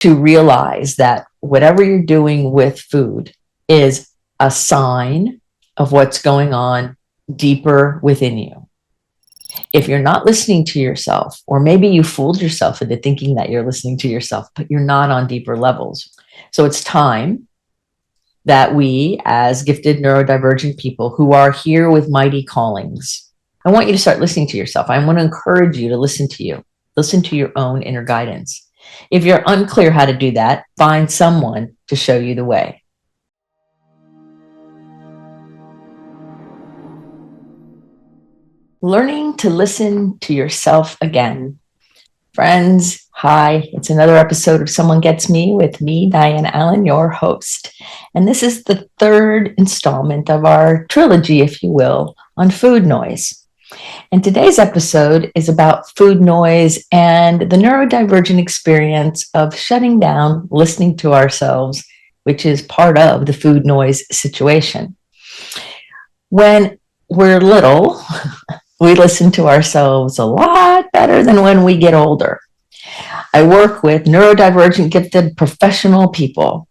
to realize that whatever you're doing with food is a sign of what's going on deeper within you. If you're not listening to yourself, or maybe you fooled yourself into thinking that you're listening to yourself, but you're not on deeper levels. So it's time that we, as gifted neurodivergent people who are here with mighty callings, I want you to start listening to yourself. I want to encourage you to listen to you, listen to your own inner guidance. If you're unclear how to do that, find someone to show you the way. Learning to listen to yourself again. Friends, hi. It's another episode of Someone Gets Me with me, Dianne A, your host. And this is the third installment of our trilogy, if you will, on food noise. And today's episode is about food noise and the neurodivergent experience of shutting down, listening to ourselves, which is part of the food noise situation. When we're little, we listen to ourselves a lot better than when we get older. I work with neurodivergent gifted professional people,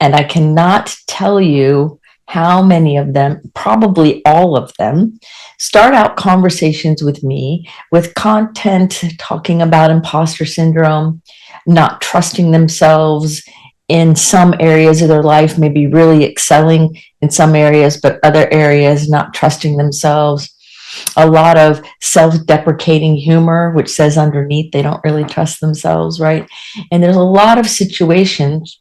and I cannot tell you how many of them, probably all of them, start out conversations with me with content talking about imposter syndrome, not trusting themselves in some areas of their life, maybe really excelling in some areas, but other areas not trusting themselves. A lot of self-deprecating humor, which says underneath they don't really trust themselves, right? And there's a lot of situations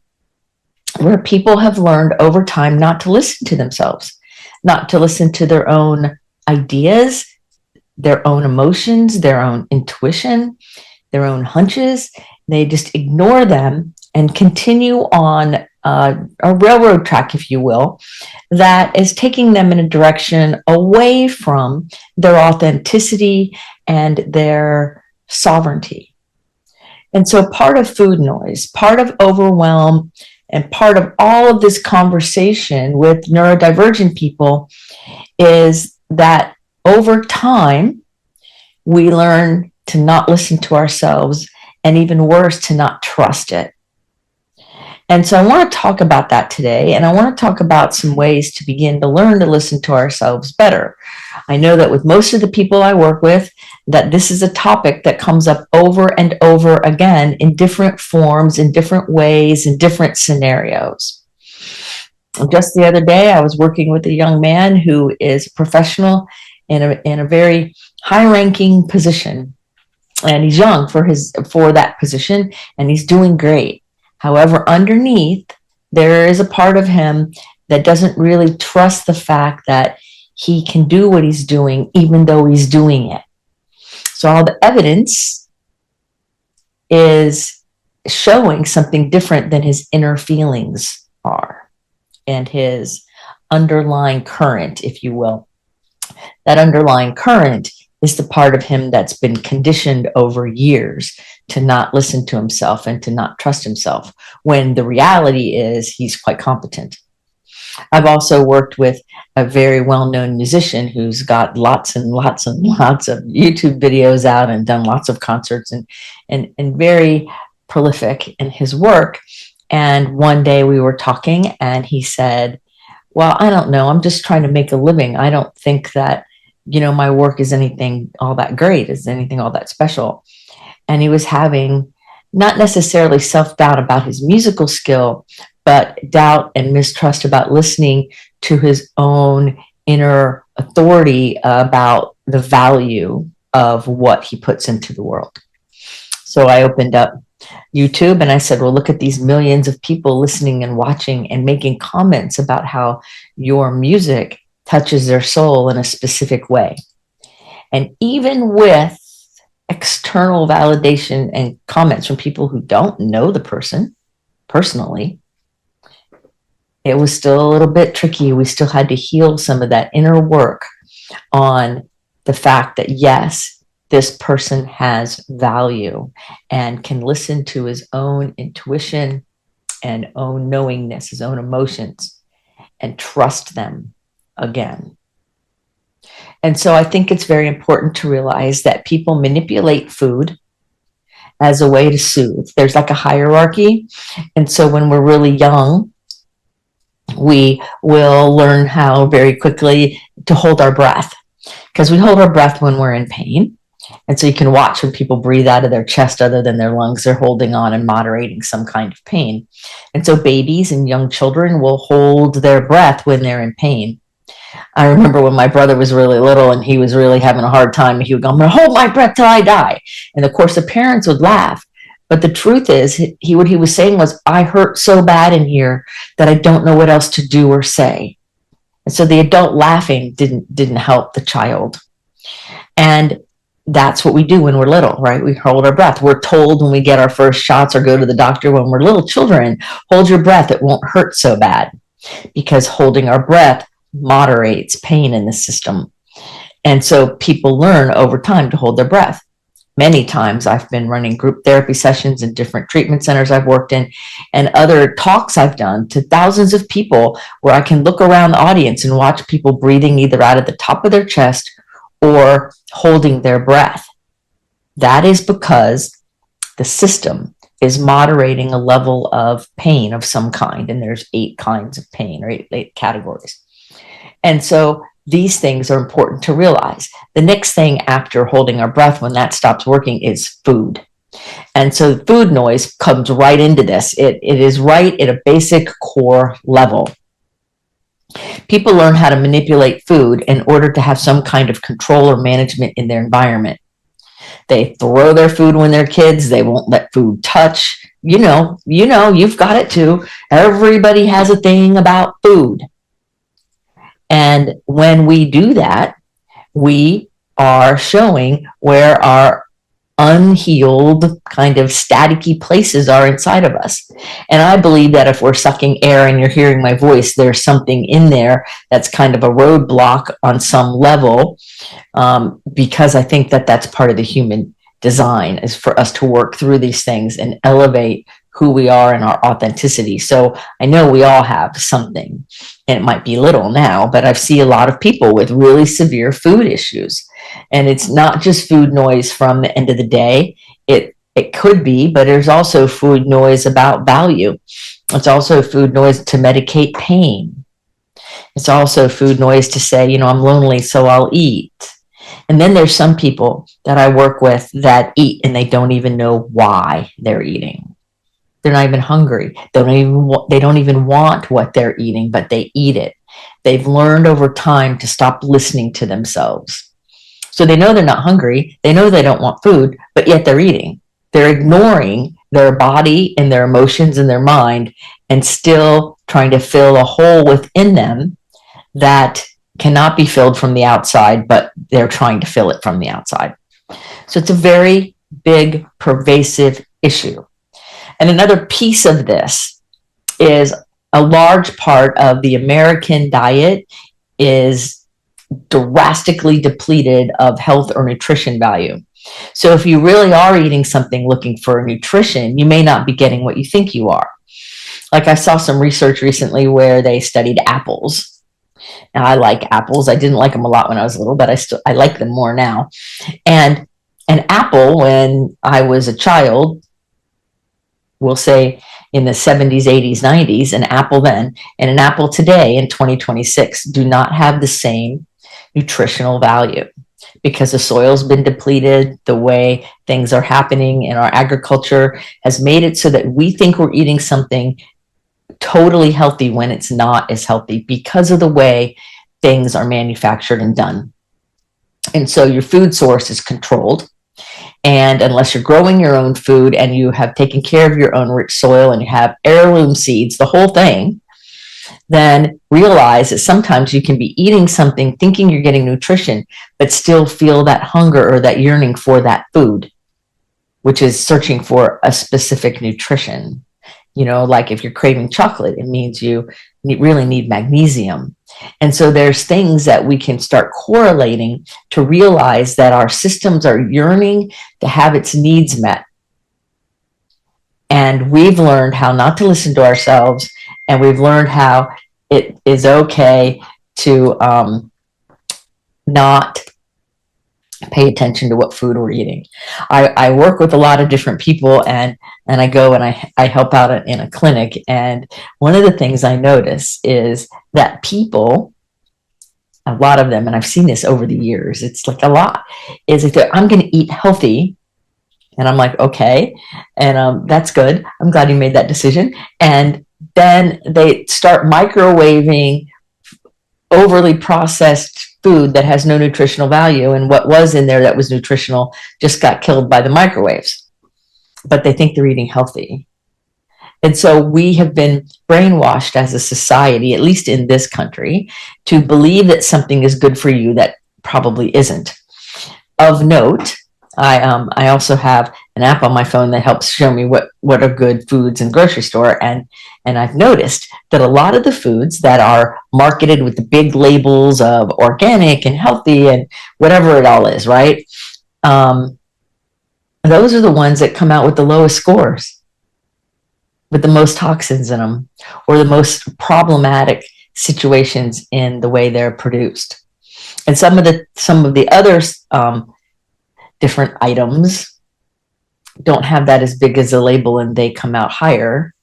where people have learned over time not to listen to themselves, not to listen to their own ideas, their own emotions, their own intuition, their own hunches. They just ignore them and continue on a railroad track, if you will, that is taking them in a direction away from their authenticity and their sovereignty. And so part of food noise, part of overwhelm, and part of all of this conversation with neurodivergent people is that over time, we learn to not listen to ourselves, and even worse, to not trust it. And so I want to talk about that today, and I want to talk about some ways to begin to learn to listen to ourselves better. I know that with most of the people I work with, that this is a topic that comes up over and over again in different forms, in different ways, in different scenarios. Just the other day, I was working with a young man who is a professional in a very high-ranking position, and he's young for that position, and he's doing great. However, underneath, there is a part of him that doesn't really trust the fact that he can do what he's doing, even though he's doing it. So all the evidence is showing something different than his inner feelings are, and his underlying current, if you will. That underlying current is the part of him that's been conditioned over years to not listen to himself and to not trust himself, when the reality is he's quite competent. I've also worked with a very well-known musician who's got lots and lots and lots of YouTube videos out and done lots of concerts and very prolific in his work. And one day we were talking and he said, well, I don't know, I'm just trying to make a living. I don't think that, my work is anything all that great, is anything all that special. And he was having not necessarily self-doubt about his musical skill, but doubt and mistrust about listening to his own inner authority about the value of what he puts into the world. So I opened up YouTube and I said, well, look at these millions of people listening and watching and making comments about how your music touches their soul in a specific way. And even with external validation and comments from people who don't know the person personally, it was still a little bit tricky. We still had to heal some of that inner work on the fact that, yes, this person has value and can listen to his own intuition and own knowingness, his own emotions, and trust them again. And so I think it's very important to realize that people manipulate food as a way to soothe. There's like a hierarchy. And so when we're really young, we will learn how very quickly to hold our breath, because we hold our breath when we're in pain. And so you can watch when people breathe out of their chest other than their lungs, they're holding on and moderating some kind of pain. And so babies and young children will hold their breath when they're in pain. I remember when my brother was really little and he was really having a hard time, he would go, I'm going to hold my breath till I die. And of course, the parents would laugh. But the truth is, what he was saying was, I hurt so bad in here that I don't know what else to do or say. And so the adult laughing didn't help the child. And that's what we do when we're little, right? We hold our breath. We're told when we get our first shots or go to the doctor when we're little children, hold your breath, it won't hurt so bad, because holding our breath moderates pain in the system. And so people learn over time to hold their breath. Many times I've been running group therapy sessions in different treatment centers I've worked in, and other talks I've done to thousands of people, where I can look around the audience and watch people breathing either out of the top of their chest or holding their breath. That is because the system is moderating a level of pain of some kind. And there's 8 kinds of pain, or 8 categories. And so these things are important to realize. The next thing after holding our breath, when that stops working, is food. And so food noise comes right into this. It is right at a basic core level. People learn how to manipulate food in order to have some kind of control or management in their environment. They throw their food when they're kids. They won't let food touch. You know, you've got it too. Everybody has a thing about food. And when we do that, we are showing where our unhealed kind of staticky places are inside of us. And I believe that if we're sucking air and you're hearing my voice, there's something in there that's kind of a roadblock on some level, because I think that that's part of the human design, is for us to work through these things and elevate who we are and our authenticity. So I know we all have something, and it might be little now, but I see a lot of people with really severe food issues. And it's not just food noise from the end of the day. It could be, but there's also food noise about value. It's also food noise to medicate pain. It's also food noise to say, I'm lonely, so I'll eat. And then there's some people that I work with that eat and they don't even know why they're eating. They're not even hungry. They don't even want what they're eating, but they eat it. They've learned over time to stop listening to themselves. So they know they're not hungry. They know they don't want food, but yet they're eating. They're ignoring their body and their emotions and their mind, and still trying to fill a hole within them that cannot be filled from the outside, but they're trying to fill it from the outside. So it's a very big, pervasive issue. And another piece of this is a large part of the American diet is drastically depleted of health or nutrition value. So if you really are eating something looking for nutrition, you may not be getting what you think you are. Like I saw some research recently where they studied apples. Now I like apples. I didn't like them a lot when I was little, but I like them more now. And an apple, when I was a child, we'll say in the 70s, 80s, 90s, an apple then, and an apple today in 2026 do not have the same nutritional value, because the soil's been depleted. The way things are happening in our agriculture has made it so that we think we're eating something totally healthy when it's not as healthy, because of the way things are manufactured and done. And so your food source is controlled. And unless you're growing your own food and you have taken care of your own rich soil and you have heirloom seeds, the whole thing, then realize that sometimes you can be eating something thinking you're getting nutrition, but still feel that hunger or that yearning for that food, which is searching for a specific nutrition. Like if you're craving chocolate, it means you really need magnesium. And so there's things that we can start correlating to realize that our systems are yearning to have its needs met. And we've learned how not to listen to ourselves, and we've learned how it is okay to not pay attention to what food we're eating. I work with a lot of different people, and I go and I help out in a clinic. And one of the things I notice is that people, a lot of them, and I've seen this over the years, it's like a lot, is if I'm going to eat healthy. And I'm like, okay, and that's good. I'm glad you made that decision. And then they start microwaving overly processed food that has no nutritional value, and what was in there that was nutritional just got killed by the microwaves, but they think they're eating healthy. And so we have been brainwashed as a society, at least in this country, to believe that something is good for you that probably isn't. Of note, I also have an app on my phone that helps show me what are good foods in the grocery store. And I've noticed that a lot of the foods that are marketed with the big labels of organic and healthy and whatever it all is, right? Those are the ones that come out with the lowest scores, with the most toxins in them, or the most problematic situations in the way they're produced. And some of the other different items don't have that as big as a label, and they come out higher.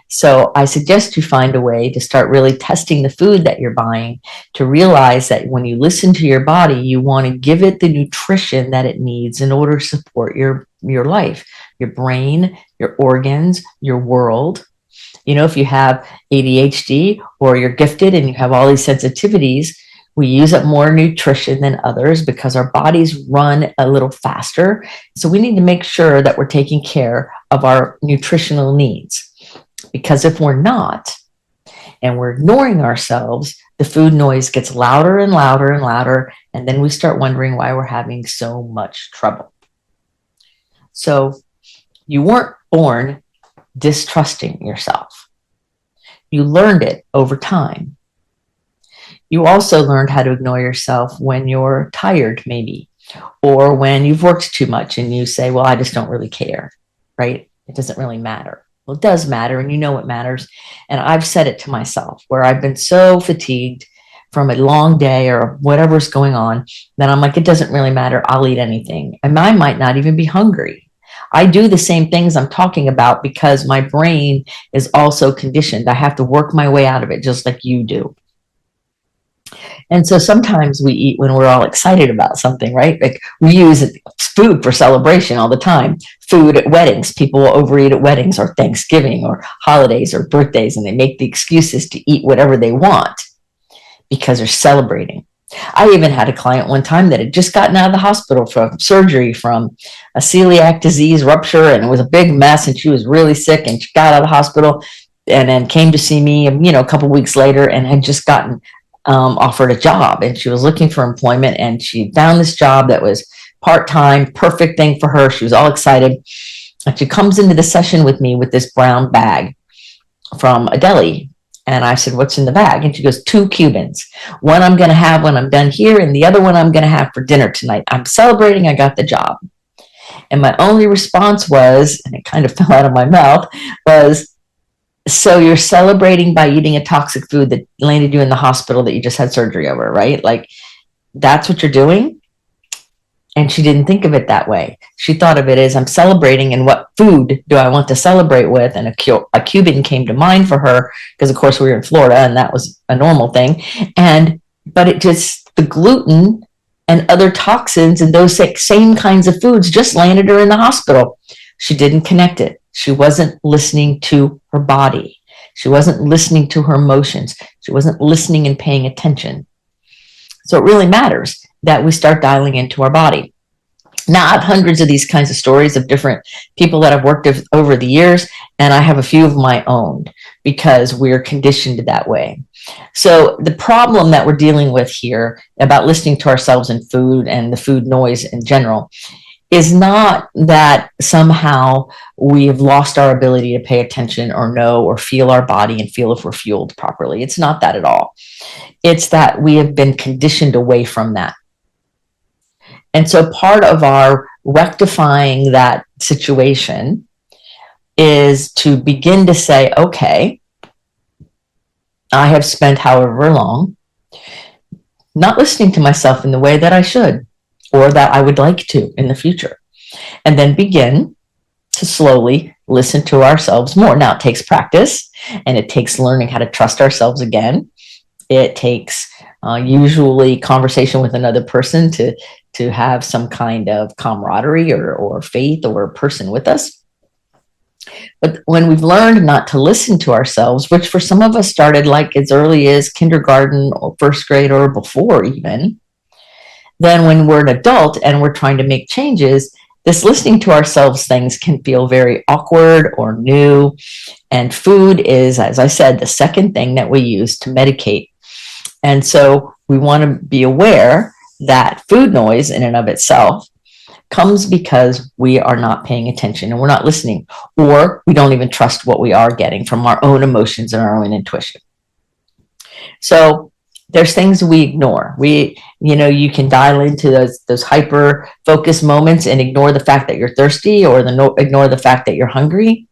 So I suggest you find a way to start really testing the food that you're buying, to realize that when you listen to your body, you want to give it the nutrition that it needs in order to support your life, your brain, your organs, your world. You know, if you have ADHD or you're gifted and you have all these sensitivities, we use up more nutrition than others because our bodies run a little faster. So we need to make sure that we're taking care of our nutritional needs. Because if we're not, and we're ignoring ourselves, the food noise gets louder and louder and louder, and then we start wondering why we're having so much trouble. So you weren't born distrusting yourself. You learned it over time. You also learned how to ignore yourself when you're tired, maybe, or when you've worked too much and you say, well, I just don't really care, right? It doesn't really matter. Well, it does matter, and you know it matters. And I've said it to myself where I've been so fatigued from a long day or whatever's going on that I'm like, it doesn't really matter. I'll eat anything. And I might not even be hungry. I do the same things I'm talking about because my brain is also conditioned. I have to work my way out of it just like you do. And so sometimes we eat when we're all excited about something, right? Like we use food for celebration all the time. Food at weddings. People will overeat at weddings or Thanksgiving or holidays or birthdays, and they make the excuses to eat whatever they want because they're celebrating. I even had a client one time that had just gotten out of the hospital from surgery from a celiac disease rupture, and it was a big mess, and she was really sick, and she got out of the hospital and then came to see me, a couple of weeks later, and had just gotten offered a job, and she was looking for employment, and she found this job that was part-time, perfect thing for her. She was all excited, and she comes into the session with me with this brown bag from a deli. And I said, what's in the bag? And she goes, 2 Cubans. One I'm going to have when I'm done here, and the other one I'm going to have for dinner tonight. I'm celebrating I got the job. And my only response was, and it kind of fell out of my mouth, was, so you're celebrating by eating a toxic food that landed you in the hospital that you just had surgery over, right? Like, that's what you're doing? And she didn't think of it that way. She thought of it as, I'm celebrating, and what food do I want to celebrate with? And a Cuban came to mind for her because, of course, we were in Florida, and that was a normal thing. But it just, the gluten and other toxins and those same kinds of foods just landed her in the hospital. She didn't connect it. She wasn't listening to her body. She wasn't listening to her emotions. She wasn't listening and paying attention. So it really matters that we start dialing into our body. Now, I have hundreds of these kinds of stories of different people that I've worked with over the years, and I have a few of my own because we're conditioned that way. So the problem that we're dealing with here about listening to ourselves in food and the food noise in general is not that somehow we have lost our ability to pay attention or know or feel our body and feel if we're fueled properly. It's not that at all. It's that we have been conditioned away from that. And so part of our rectifying that situation is to begin to say, okay, I have spent however long not listening to myself in the way that I should. or that I would like to in the future. And then begin to slowly listen to ourselves more. Now, it takes practice, and it takes learning how to trust ourselves again. It takes usually conversation with another person to have some kind of camaraderie or faith or person with us. But when we've learned not to listen to ourselves, which for some of us started like as early as kindergarten or first grade or before even, then when we're an adult and we're trying to make changes, this listening to ourselves things can feel very awkward or new. And food is, as I said, the second thing that we use to medicate. And so we want to be aware that food noise in and of itself comes because we are not paying attention and we're not listening, or we don't even trust what we are getting from our own emotions and our own intuition. So there's things we ignore. You can dial into those hyper focused moments and ignore the fact that you're thirsty, or ignore the fact that you're hungry.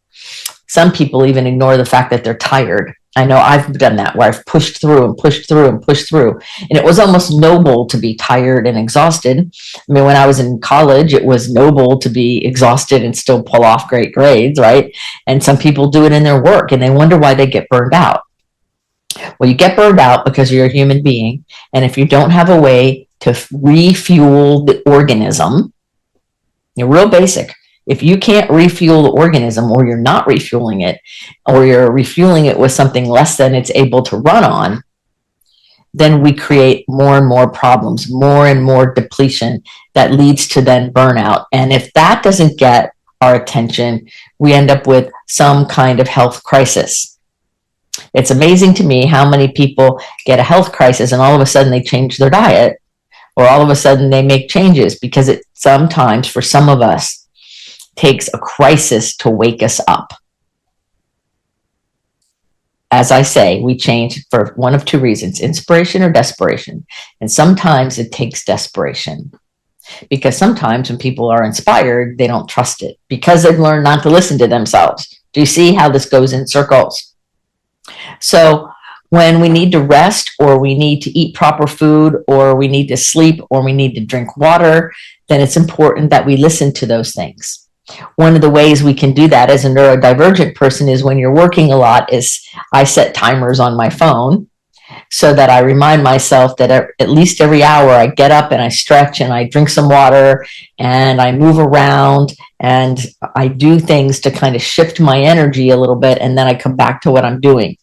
Some people even ignore the fact that they're tired. I know I've done that, where I've pushed through and pushed through and pushed through. And it was almost noble to be tired and exhausted. I mean, when I was in college, it was noble to be exhausted and still pull off great grades, right? And some people do it in their work and they wonder why they get burned out. Well, you get burned out because you're a human being. And if you don't have a way to refuel the organism, you're real basic. If you can't refuel the organism, or you're not refueling it, or you're refueling it with something less than it's able to run on, then we create more and more problems, more and more depletion that leads to then burnout. And if that doesn't get our attention, we end up with some kind of health crisis. It's amazing to me how many people get a health crisis and all of a sudden they change their diet, or all of a sudden they make changes, because it sometimes, for some of us, takes a crisis to wake us up. As I say, we change for one of two reasons: inspiration or desperation. And sometimes it takes desperation, because sometimes when people are inspired, they don't trust it because they've learned not to listen to themselves. Do you see how this goes in circles? So when we need to rest, or we need to eat proper food, or we need to sleep, or we need to drink water, then it's important that we listen to those things. One of the ways we can do that as a neurodivergent person is when you're working a lot, is I set timers on my phone so that I remind myself that at least every hour I get up and I stretch and I drink some water and I move around and I do things to kind of shift my energy a little bit, and then I come back to what I'm doing,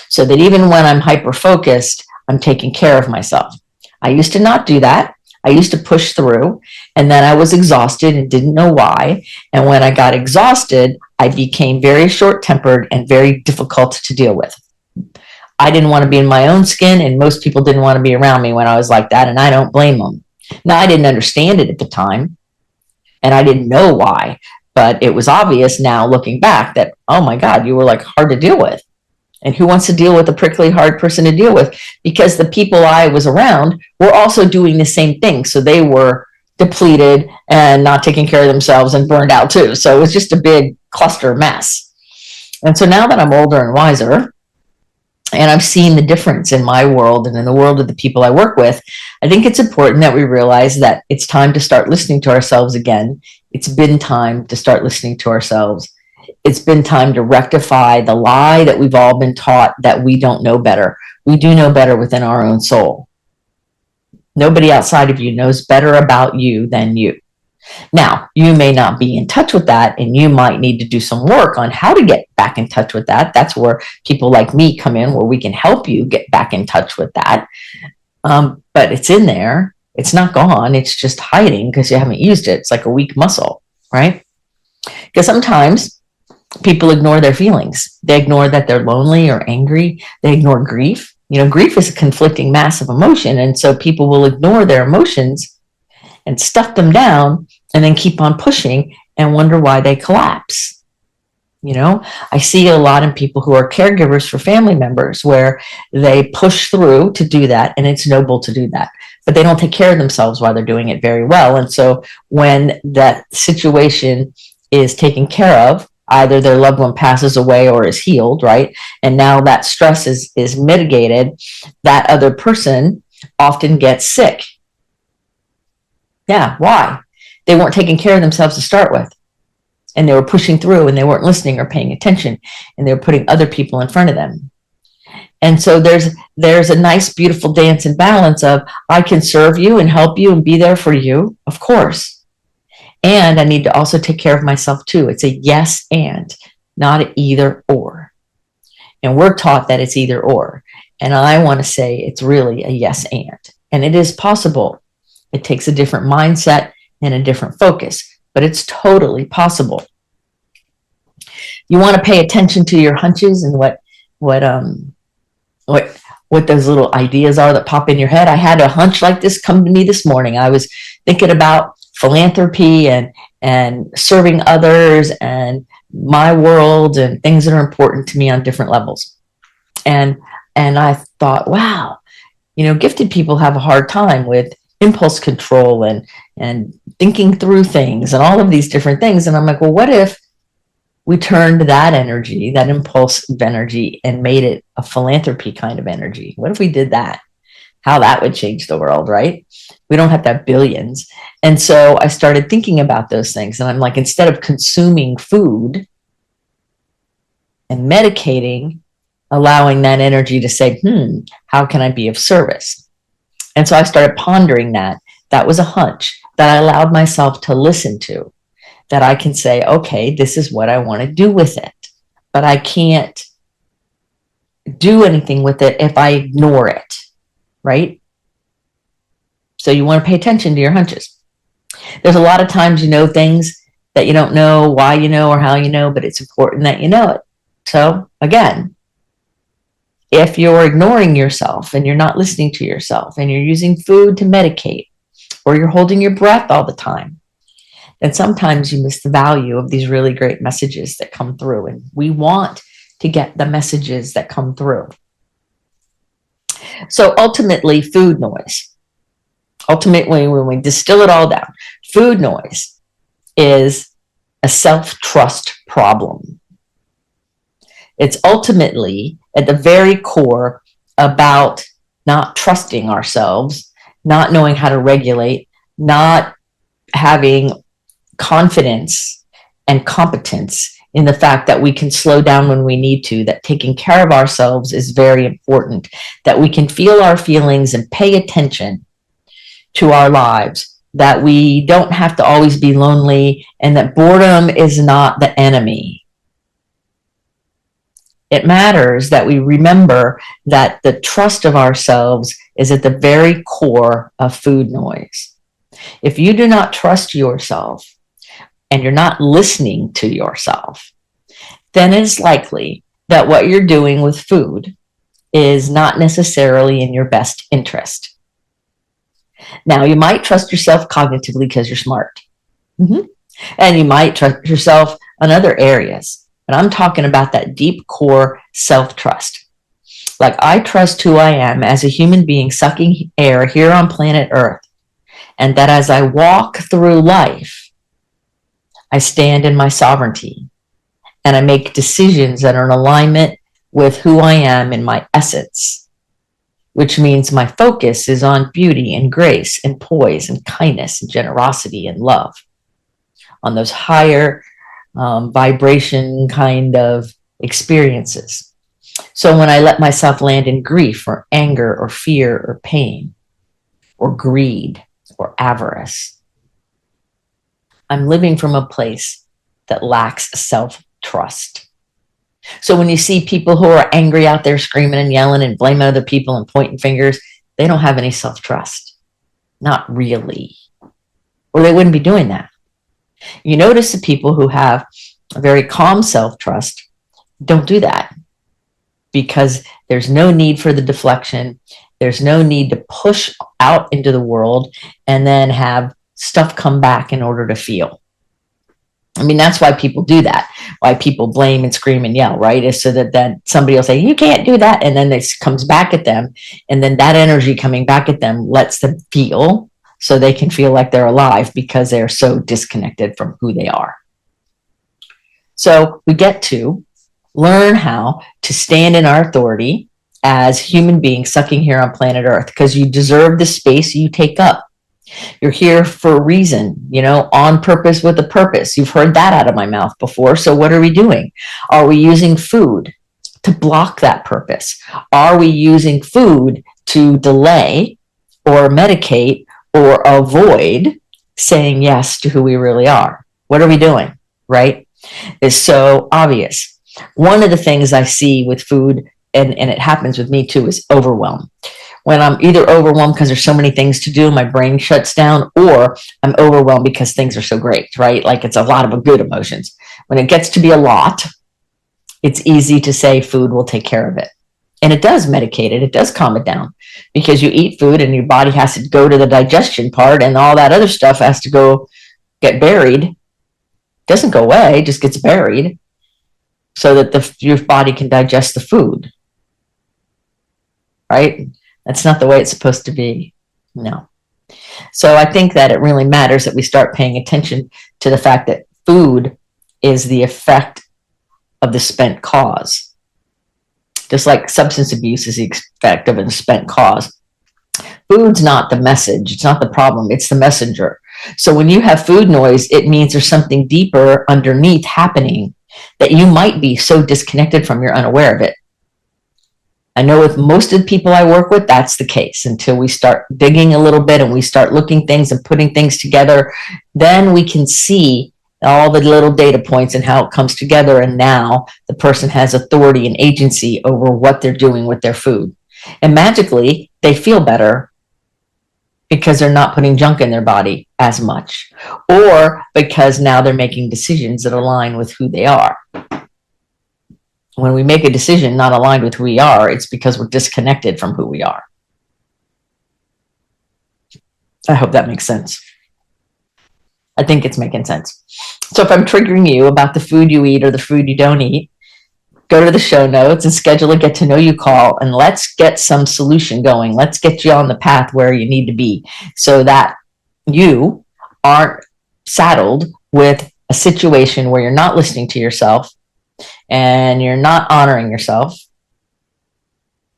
so that even when I'm hyper focused, I'm taking care of myself. I used to not do that. I used to push through, and then I was exhausted and didn't know why. And when I got exhausted, I became very short-tempered and very difficult to deal with. I didn't want to be in my own skin, and most people didn't want to be around me when I was like that, and I don't blame them. Now, I didn't understand it at the time, and I didn't know why, but it was obvious now looking back that, oh my God, you were like hard to deal with. And who wants to deal with a prickly, hard person to deal with? Because the people I was around were also doing the same thing. So they were depleted and not taking care of themselves and burned out too. So it was just a big cluster mess. And so now that I'm older and wiser, and I've seen the difference in my world and in the world of the people I work with, I think it's important that we realize that it's time to start listening to ourselves again. It's been time to start listening to ourselves. It's been time to rectify the lie that we've all been taught, that we don't know better. We do know better within our own soul. Nobody outside of you knows better about you than you. Now, you may not be in touch with that, and you might need to do some work on how to get back in touch with that. That's where people like me come in, where we can help you get back in touch with that. But it's in there. It's not gone. It's just hiding because you haven't used it. It's like a weak muscle, right? Because sometimes people ignore their feelings. They ignore that they're lonely or angry. They ignore grief. Grief is a conflicting mass of emotion. And so people will ignore their emotions and stuff them down and then keep on pushing and wonder why they collapse. I see a lot in people who are caregivers for family members, where they push through to do that, and it's noble to do that, but they don't take care of themselves while they're doing it very well. And so when that situation is taken care of, either their loved one passes away or is healed, right? And now that stress is mitigated, that other person often gets sick. Yeah. Why? They weren't taking care of themselves to start with. And they were pushing through and they weren't listening or paying attention. And they were putting other people in front of them. And so there's a nice, beautiful dance and balance of I can serve you and help you and be there for you, of course. And I need to also take care of myself too. It's a yes and, not an either or. And we're taught that it's either or. And I want to say it's really a yes and. And it is possible. It takes a different mindset and a different focus, but it's totally possible. You want to pay attention to your hunches and what those little ideas are that pop in your head. I had a hunch like this come to me this morning. I was thinking about philanthropy and serving others and my world and things that are important to me on different levels. And I thought, wow, gifted people have a hard time with impulse control and thinking through things and all of these different things. And I'm like, well, what if we turned that energy, that impulsive energy, and made it a philanthropy kind of energy? What if we did that? How that would change the world, right? We don't have to have billions. And so I started thinking about those things. And I'm like, instead of consuming food and medicating, allowing that energy to say, how can I be of service? And so I started pondering that. That was a hunch that I allowed myself to listen to, that I can say, okay, this is what I want to do with it, but I can't do anything with it if I ignore it, right? So you want to pay attention to your hunches. There's a lot of times things that you don't know why you know or how you know, but it's important that you know it. So again, if you're ignoring yourself and you're not listening to yourself and you're using food to medicate, or you're holding your breath all the time, then sometimes you miss the value of these really great messages that come through. And we want to get the messages that come through. So ultimately, food noise. Ultimately, when we distill it all down, food noise is a self-trust problem. It's ultimately at the very core about not trusting ourselves, not knowing how to regulate, not having confidence and competence in the fact that we can slow down when we need to, that taking care of ourselves is very important, that we can feel our feelings and pay attention to our lives, that we don't have to always be lonely, and that boredom is not the enemy. It matters that we remember that the trust of ourselves is at the very core of food noise. If you do not trust yourself and you're not listening to yourself, then it's likely that what you're doing with food is not necessarily in your best interest. Now, you might trust yourself cognitively because you're smart. And you might trust yourself in other areas. But I'm talking about that deep core self-trust. Like, I trust who I am as a human being sucking air here on planet Earth. And that as I walk through life, I stand in my sovereignty. And I make decisions that are in alignment with who I am in my essence. Which means my focus is on beauty and grace and poise and kindness and generosity and love. On those higher vibration kind of experiences. So when I let myself land in grief or anger or fear or pain or greed or avarice, I'm living from a place that lacks self-trust. So when you see people who are angry out there screaming and yelling and blaming other people and pointing fingers, they don't have any self-trust. Not really. Or they wouldn't be doing that. You notice the people who have a very calm self-trust don't do that, because there's no need for the deflection. There's no need to push out into the world and then have stuff come back in order to feel. I mean, that's why people do that. Why people blame and scream and yell, right? Is so that then somebody will say, you can't do that. And then it comes back at them. And then that energy coming back at them lets them feel, so they can feel like they're alive, because they're so disconnected from who they are. So we get to learn how to stand in our authority as human beings sucking here on planet Earth, because you deserve the space you take up. You're here for a reason, on purpose with a purpose. You've heard that out of my mouth before. So what are we doing? Are we using food to block that purpose? Are we using food to delay or medicate or avoid saying yes to who we really are? What are we doing? Right? It's so obvious. One of the things I see with food, and it happens with me too, is overwhelm. When I'm either overwhelmed because there's so many things to do, my brain shuts down, or I'm overwhelmed because things are so great, right? Like it's a lot of good emotions. When it gets to be a lot, it's easy to say food will take care of it. And it does medicate it. It does calm it down because you eat food and your body has to go to the digestion part and all that other stuff has to go get buried. It doesn't go away, it just gets buried so that your body can digest the food, right? That's not the way it's supposed to be. No. So I think that it really matters that we start paying attention to the fact that food is the effect of the spent cause. Just like substance abuse is the effect of a spent cause. Food's not the message. It's not the problem. It's the messenger. So when you have food noise, it means there's something deeper underneath happening that you might be so disconnected from, you're unaware of it. I know with most of the people I work with, that's the case until we start digging a little bit and we start looking things and putting things together. Then we can see all the little data points and how it comes together. And now the person has authority and agency over what they're doing with their food. And magically, they feel better because they're not putting junk in their body as much, or because now they're making decisions that align with who they are. When we make a decision not aligned with who we are, it's because we're disconnected from who we are. I hope that makes sense. I think it's making sense. So if I'm triggering you about the food you eat or the food you don't eat, go to the show notes and schedule a get to know you call, and let's get some solution going. Let's get you on the path where you need to be so that you aren't saddled with a situation where you're not listening to yourself and you're not honoring yourself,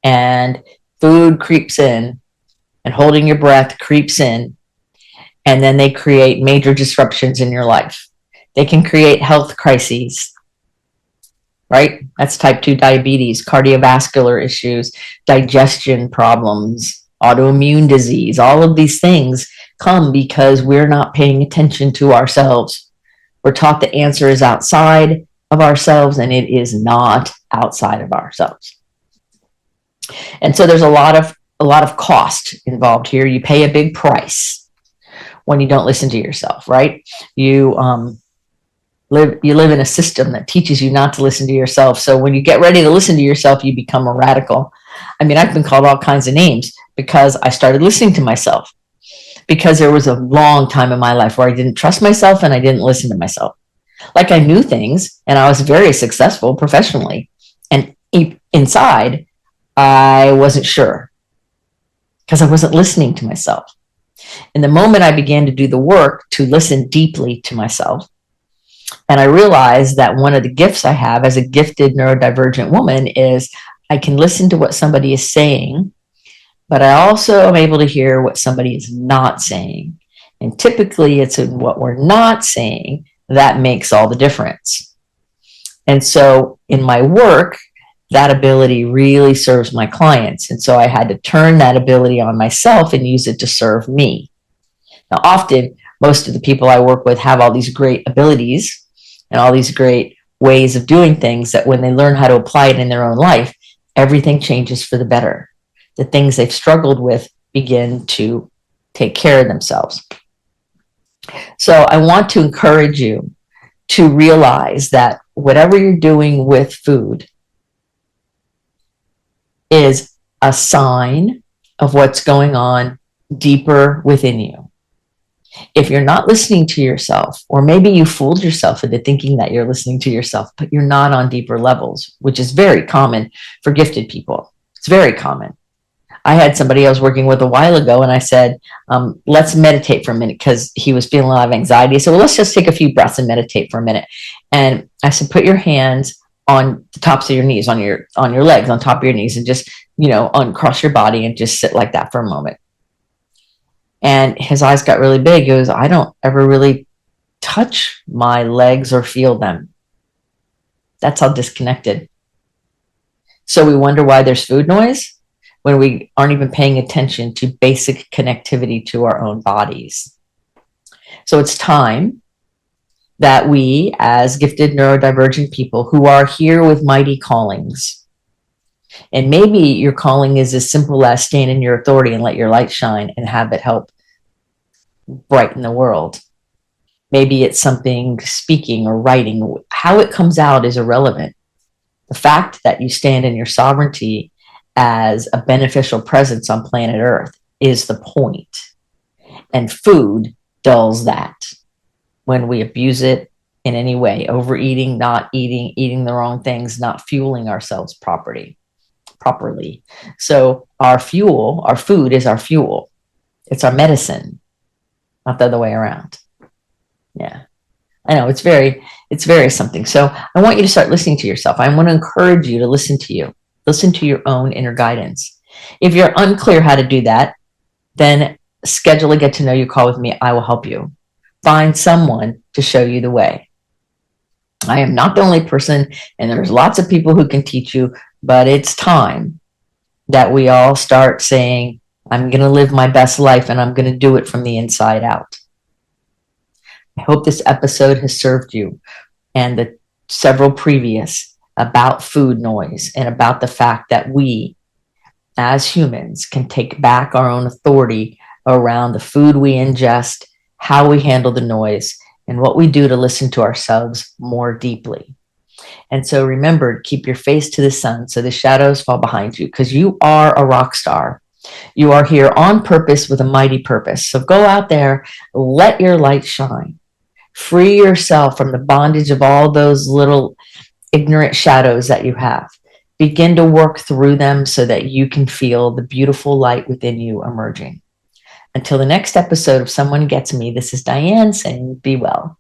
and food creeps in and holding your breath creeps in, and then they create major disruptions in your life. They can create health crises, right? That's type 2 diabetes, cardiovascular issues, digestion problems, autoimmune disease. All of these things come because we're not paying attention to ourselves. We're taught the answer is outside of ourselves, and it is not outside of ourselves. And so there's a lot of cost involved here. You pay a big price when you don't listen to yourself, right? You live in a system that teaches you not to listen to yourself. So when you get ready to listen to yourself, you become a radical. I mean, I've been called all kinds of names because I started listening to myself, because there was a long time in my life where I didn't trust myself and I didn't listen to myself. Like I knew things and I was very successful professionally, and inside I wasn't sure because I wasn't listening to myself. And the moment I began to do the work to listen deeply to myself, and I realized that one of the gifts I have as a gifted neurodivergent woman is I can listen to what somebody is saying, but I also am able to hear what somebody is not saying. And typically it's in what we're not saying that makes all the difference. And so in my work, that ability really serves my clients. And so I had to turn that ability on myself and use it to serve me. Now, often, most of the people I work with have all these great abilities and all these great ways of doing things that when they learn how to apply it in their own life, everything changes for the better. The things they've struggled with begin to take care of themselves. So I want to encourage you to realize that whatever you're doing with food is a sign of what's going on deeper within you. If you're not listening to yourself, or maybe you fooled yourself into thinking that you're listening to yourself, but you're not on deeper levels, which is very common for gifted people. It's very common. I had somebody I was working with a while ago, and I said, let's meditate for a minute, because he was feeling a lot of anxiety. So let's just take a few breaths and meditate for a minute. And I said, put your hands on the tops of your knees, on your legs, on top of your knees, and just, uncross your body and just sit like that for a moment. And his eyes got really big. He goes, I don't ever really touch my legs or feel them. That's how disconnected. So we wonder why there's food noise when we aren't even paying attention to basic connectivity to our own bodies. So it's time that we, as gifted neurodivergent people who are here with mighty callings, and maybe your calling is as simple as stand in your authority and let your light shine and have it help brighten the world. Maybe it's something speaking or writing. How it comes out is irrelevant. The fact that you stand in your sovereignty as a beneficial presence on planet Earth is the point. And food dulls that when we abuse it in any way, overeating, not eating, eating the wrong things, not fueling ourselves properly. So our fuel, our food is our fuel. It's our medicine, not the other way around. Yeah. I know it's very something. So I want you to start listening to yourself. I want to encourage you to listen to you, listen to your own inner guidance. If you're unclear how to do that, then schedule a get to know you call with me. I will help you. Find someone to show you the way. I am not the only person, and there's lots of people who can teach you, but it's time that we all start saying, I'm going to live my best life and I'm going to do it from the inside out. I hope this episode has served you and the several previous about food noise and about the fact that we, as humans, can take back our own authority around the food we ingest, how we handle the noise, and what we do to listen to ourselves more deeply. And so remember to keep your face to the sun so the shadows fall behind you, because you are a rock star. You are here on purpose with a mighty purpose. So go out there, let your light shine. Free yourself from the bondage of all those little ignorant shadows that you have. Begin to work through them so that you can feel the beautiful light within you emerging. Until the next episode of Someone Gets Me, this is Dianne saying, be well.